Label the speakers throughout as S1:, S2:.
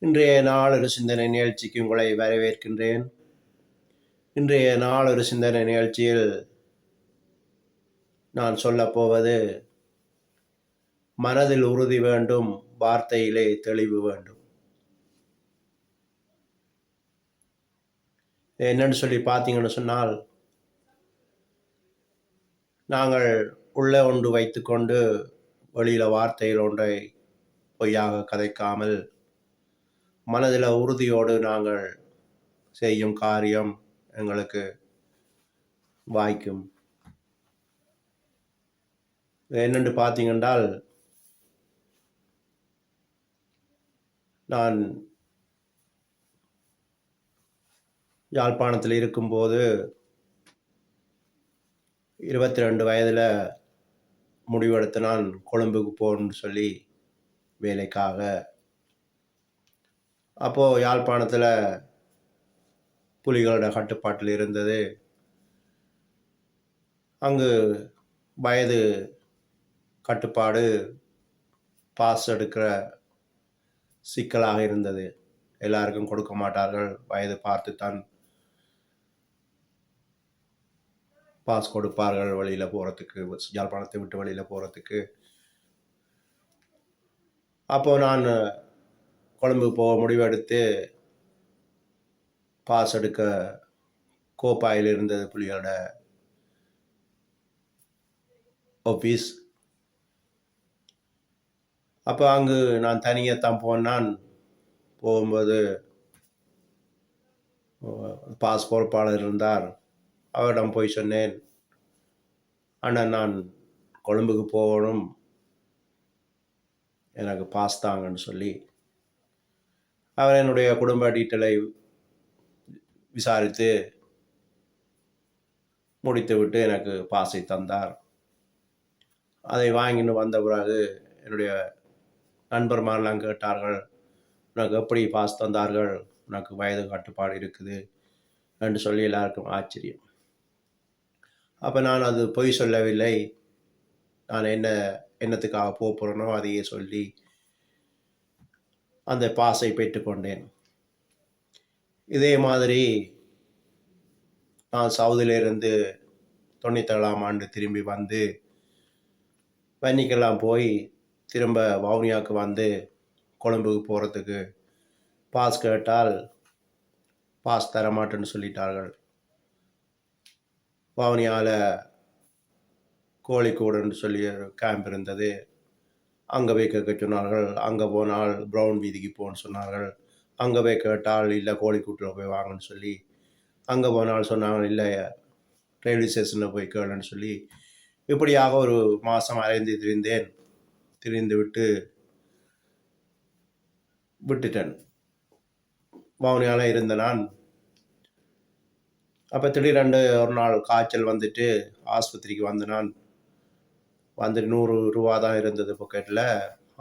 S1: இன்றைய நாளொரு சிந்தனை நிகழ்ச்சிக்கு உங்களை வரவேற்கின்றேன். இன்றைய நாளொரு சிந்தனை நிகழ்ச்சியில் நான் சொல்லப்போவது, மனதில் உறுதி வேண்டும், வார்த்தையிலே தெளிவு வேண்டும். என்னன்னு சொல்லி பார்த்தீங்கன்னு சொன்னால், நாங்கள் உள்ளே ஒன்று வைத்துக்கொண்டு வெளியில் வார்த்தையில் ஒன்றை பொய்யாக கதைக்காமல், மனதில் உறுதியோடு நாங்கள் செய்யும் காரியம் எங்களுக்கு வாய்க்கும். என்னென்று பார்த்தீங்கன்றால், நான் யாழ்ப்பாணத்தில் இருக்கும்போது 22 வயதில் முடிவெடுத்து நான் கொழும்புக்கு போகணுன்னு சொல்லி வேலைக்காக. அப்போது யாழ்ப்பாணத்தில் புலிகளோட கட்டுப்பாட்டில் இருந்தது. அங்கு வயது கட்டுப்பாடு பாஸ் எடுக்கிற சிக்கலாக இருந்தது. எல்லாருக்கும் கொடுக்க மாட்டார்கள். வயது பார்த்துத்தான் பாஸ் கொடுப்பார்கள் வெளியில் போகிறதுக்கு, யாழ்ப்பாணத்தை விட்டு வெளியில் போகிறதுக்கு. அப்போது நான் கொழும்பு போக முடிவெடுத்து பாஸ் எடுக்க கோப்பாயில் இருந்தது புலிகளோட ஆஃபீஸ். அப்போ அங்கு நான் தனியத்தான் போனான். போகும்போது பாஸ் பொறுப்பாளர் இருந்தார். அவரிடம் போய் சொன்னேன், அண்ணன் நான் கொழும்புக்கு போகணும், எனக்கு பாஸ் தாங்கன்னு சொல்லி. அவர் என்னுடைய குடும்ப டீட்டெயிலை விசாரித்து முடித்துவிட்டு எனக்கு பாஸை தந்தார். அதை வாங்கின்னு வந்த பிறகு என்னுடைய நண்பர்மாரெலாம் கேட்டார்கள், உனக்கு எப்படி பாஸ் தந்தார்கள், உனக்கு வயது கட்டுப்பாடு இருக்குது என்று சொல்லி எல்லாருக்கும் ஆச்சரியம். அப்போ நான் அது பொய் சொல்லவில்லை. நான் என்னத்துக்காக போகிறேனோ அதையே சொல்லி அந்த பாஸை பெற்றுக்கொண்டேன். இதே மாதிரி நான் சவுதியிலிருந்து 97ஆம் ஆண்டு திரும்பி வந்து வன்னிக்கெல்லாம் போய் திரும்ப வவுனியாவுக்கு வந்து கொழும்புக்கு போகிறதுக்கு பாஸ் கேட்டால் பாஸ் தரமாட்டேன்னு சொல்லிட்டார்கள். வவுனியாவில் கோழிக்கூடுன்னு சொல்லி ஒரு கேம்ப் இருந்தது. அங்கே போய் கேட்க சொன்னார்கள். அங்கே போனால் ப்ரௌன் வீதிக்கு போகணுன்னு சொன்னார்கள். அங்கே போய் கேட்டால் இல்லை கோழிக்கூட்டில் போய் வாங்கன்னு சொல்லி. அங்கே போனால் சொன்னாங்க இல்லை ரயில்வே ஸ்டேஷனில் போய் கேளுன்னு சொல்லி. இப்படியாக ஒரு மாதம் அலைந்து திரிந்தேன். திரிந்து விட்டுட்டேன். வவுனியாவில் இருந்த நான். அப்போ திடீரென்று ஒரு நாள் காய்ச்சல் வந்துட்டு ஆஸ்பத்திரிக்கு வந்து நான் வந்து 100 ரூபா தான் இருந்தது பாக்கெட்டில்.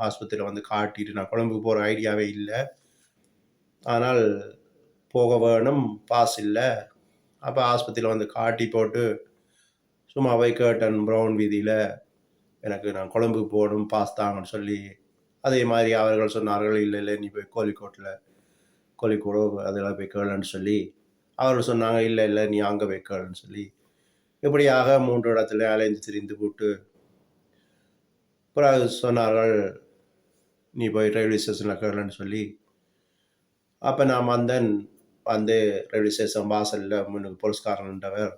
S1: ஆஸ்பத்திரியில் வந்து காட்டிட்டு, நான் கொழும்புக்கு போகிற ஐடியாவே இல்லை, ஆனால் போக வேணும், பாஸ் இல்லை. அப்போ ஆஸ்பத்திரியில் வந்து காட்டி போட்டு சும்மா போய் கேட்டேன் ப்ரௌன் வீதியில், எனக்கு நான் கொழும்புக்கு போகணும், பாஸ் தாங்கன்னு சொல்லி. அதே மாதிரி அவர்கள் சொன்னார்கள், இல்லை நீ போய் கோழிக்கூடோ அதெல்லாம் போய் கேளுன்னு சொல்லி. அவர்கள் சொன்னாங்க, இல்லை நீ அங்கே போய் கேளுன்னு சொல்லி. இப்படியாக 3 இடத்துல அலைந்து திரிந்து போட்டு பிறகு சொன்னார்கள், நீ போய் ரயில்வே ஸ்டேஷனில் கேளுன்னு சொல்லி. அப்போ நான் வந்து ரயில்வே ஸ்டேஷன் வாசலில் முன்னுக்கு போலீஸ்காரன்ன்றவர்,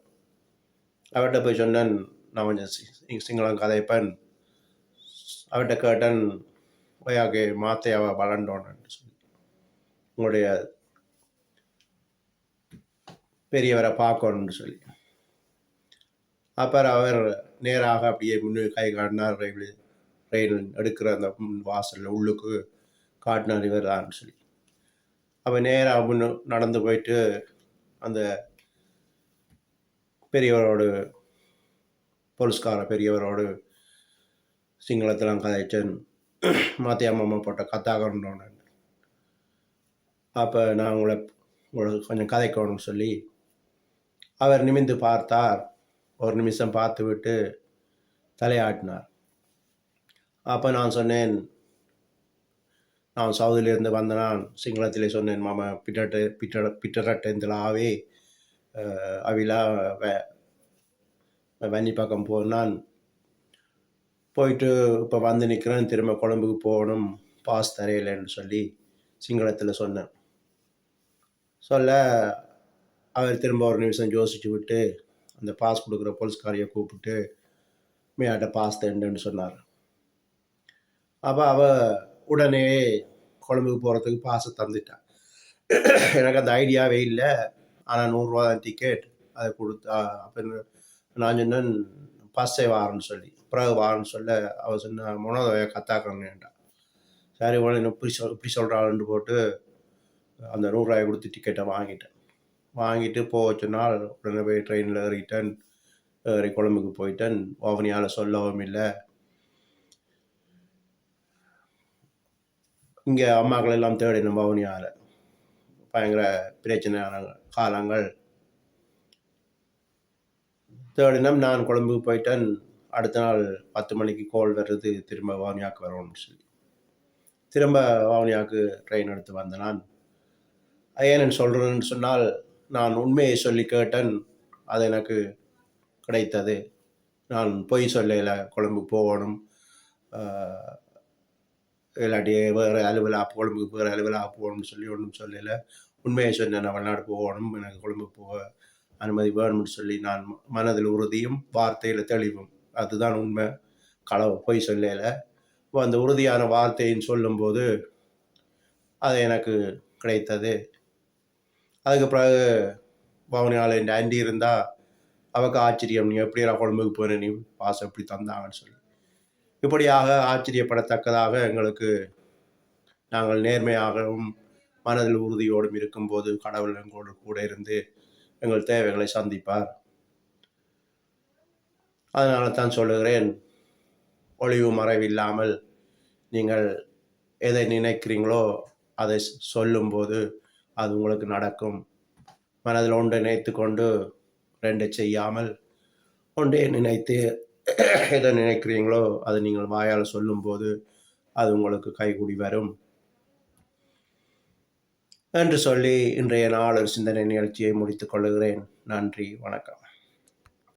S1: அவர்கிட்ட போய் சொன்னேன், நான் கொஞ்சம் சிங்களம் கதைப்பேன். அவர்கிட்ட கேட்டேன், ஒயாக்கு மாத்தையாவை வளண்டோன்னு சொல்லி, உங்களுடைய பெரியவரை பார்க்கணுன்னு சொல்லி. அப்புறம் அவர் நேராக அப்படியே முன்னுக்கு கை காட்டினார். ரயில் எடுக்கிற அந்த வாசலில் உள்ளுக்கு காட்டினார், இவர் தான்னு சொல்லி. அப்போ நேராக முன்னு நடந்து போயிட்டு அந்த போலீஸ்கார பெரியவரோடு சிங்களத்திலாம் கதைச்சேன். மாத்தியா மாமா போட்ட கத்தாகணுன்னு. அப்போ நான் உங்களுக்கு கொஞ்சம் கதைக்கணும்னு சொல்லி அவர் நிமிர்ந்து பார்த்தார். ஒரு நிமிஷம் பார்த்து விட்டு தலையாட்டினார். அப்போ நான் சொன்னேன், நான் சவுதியிலேருந்து வந்த நான் சிங்களத்திலே சொன்னேன் மாமா பிட்டரட்டெந்திலாவே அவிலா வன்னி பக்கம் போனான் போயிட்டு இப்போ வந்து நிற்கிறேன், திரும்ப கொழம்புக்கு போகணும், பாஸ் தரையில்லைன்னு சொல்லி சிங்களத்தில் சொன்னேன். சொல்ல அவர் திரும்ப ஒரு நிமிஷம் யோசிச்சு விட்டு அந்த பாஸ் கொடுக்குற போலீஸ்காரியை கூப்பிட்டு மேட்ட பாஸ் தண்டுன்னு சொன்னார். அப்போ அவள் உடனே கொழம்புக்கு போகிறதுக்கு பாஸை தந்துட்டான். எனக்கு அந்த ஐடியாவே இல்லை. ஆனால் 100 ரூபா தான் டிக்கெட். அதை கொடுத்தா அப்போ நான் சொன்னேன் பஸ்ஸே வாரன்னு சொல்லி, பிறகு வாரன்னு சொல்ல அவள் சொன்ன மனோதவையை கத்தாக்கணுன்னுட்டா. சரி உடனே இப்படி சொல்கிறாள்னு போட்டு அந்த 100 ரூபாயை கொடுத்து டிக்கெட்டை வாங்கிட்டு போக சொன்னால் உடனே போய் ட்ரெயினில் ஏறி கொழம்புக்கு போயிட்டேன். ஓவனியால் சொல்லவும் இல்லை. இங்கே அம்மாக்கள் எல்லாம் தேடினோம் வவுனியால். பயங்கர பிரச்சனையான காலங்கள் தேடினோம். நான் கொழம்புக்கு போயிட்டேன். அடுத்த நாள் 10 மணிக்கு கோல் வருது, திரும்ப வவுனியாவுக்கு வரணும்னு சொல்லி. திரும்ப வவுனியாவுக்கு ட்ரெயின் எடுத்து வந்தேன். நான் ஏன்னு சொல்கிறேன்னு சொன்னால், நான் உண்மையை சொல்லி கேட்டேன், அது எனக்கு கிடைத்தது. நான் பொய் சொல்லலை, கொழம்புக்கு போகணும், இல்லாட்டி வேறு அலுவலாக கொழம்புக்கு வேறு அலுவலாக போகணும்னு சொல்லி ஒன்றும் சொல்லலை. உண்மையை சொன்னேன், நான் வெளிநாடு போகணும், எனக்கு கொழம்புக்கு போக அனுமதி வேணும்னு சொல்லி நான் மனதில் உறுதியும் வார்த்தையில் தெளிவும், அதுதான் உண்மை, களவு பொய் சொல்லலை. அந்த உறுதியான வார்த்தைன்னு சொல்லும்போது அது எனக்கு கிடைத்தது. அதுக்கு பிறகு வவுனியாவில் இந்த ஆண்டி இருந்தால் அவருக்கு ஆச்சரியம், நீ எப்படி கொழம்புக்கு போன, நீ பாஸ் எப்படி தந்தாங்கன்னு சொல்லி. இப்படியாக ஆச்சரியப்படத்தக்கதாக எங்களுக்கு நாங்கள் நேர்மையாகவும் மனதில் உறுதியோடும் இருக்கும்போது கடவுள் எங்களோடு கூட இருந்து எங்கள் தேவைகளை சந்திப்பார். அதனால தான் சொல்லுகிறேன், ஒளிவு மறைவில்லாமல் நீங்கள் எதை நினைக்கிறீங்களோ அதை சொல்லும்போது அது உங்களுக்கு நடக்கும். மனதில் ஒன்றை நினைத்து கொண்டு ரெண்டை செய்யாமல் ஒன்றே நினைத்து எதை நினைக்கிறீங்களோ அதை நீங்கள் வாயால் சொல்லும்போது அது உங்களுக்கு கைகூடி வரும் என்று சொல்லி இன்றைய நாள் ஒரு சிந்தனை நிகழ்ச்சியை முடித்துக் கொள்கிறேன். நன்றி, வணக்கம்.